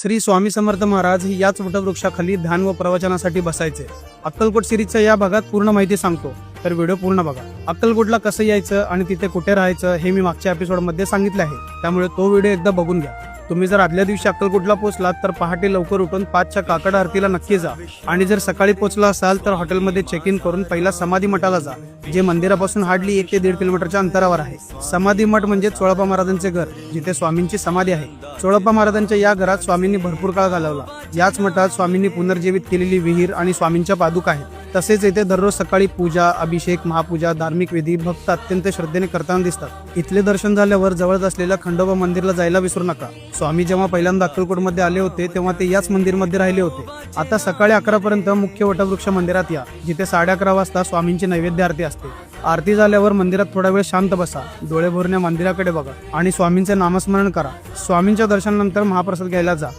श्री स्वामी समर्थ महाराज ही याच वटवृक्षाखाली ध्यान व प्रवचनासाठी बसायचे। अक्कलकोट सिरीजच्या या भागात पूर्ण माहिती सांगतो, तर व्हिडिओ पूर्ण बघा। अक्कलकोटला कसं यायचं आणि तिथे कुठे राहायचं हे मी मागच्या एपिसोडमध्ये सांगितले आहे, त्यामुळे तो व्हिडिओ एकदा बघून घ्या। तुम्ही जर आदल्या दिवशी अक्कलकोटला पोहोचलात तर पहाटे लवकर उठून 5च्या काकड आरतीला नक्की जा, आणि जर सकाळी पोहोचला असाल तर हॉटेलमध्ये चेक इन करून पहिला समाधी मठाला जा, जे मंदिरापासून हार्डली 1 ते 1.5 किलोमीटरच्या अंतरावर आहे। समाधी मठ म्हणजे चोळप्पा महाराजांचे घर, जिथे स्वामींची समाधी आहे। चोळप्पा महाराजांच्या या घरात स्वामींनी भरपूर काळ घालवला। याच मठात स्वामींनी पुनर्जीवित केलेली विहीर आणि स्वामींच्या पादुका आहेत। तसेच येथे दररोज सकाळी पूजा, अभिषेक, महापूजा, धार्मिक विधी भक्त अत्यंत श्रद्धेने करताना दिसतात। इथले दर्शन झाल्यावर जवळच असलेल्या खंडोबा मंदिरला जायला विसरू नका। स्वामी जेव्हा पहिल्यांदा अक्कलकोटमध्ये आले होते तेव्हा ते याच मंदिरमध्ये राहिले होते। आता सकाळी 11 पर्यंत मुख्य वटवृक्ष मंदिरात या, जिथे 11:30 वाजता स्वामींची नैवेद्य आरती असते। आरती झाल्यावर मंदिरात थोडा वेळ शांत बसा, डोळे भरण्या मंदिराकडे बघा आणि स्वामींचे नामस्मरण करा। स्वामींच्या दर्शनानंतर महाप्रसाद घ्यायला जा।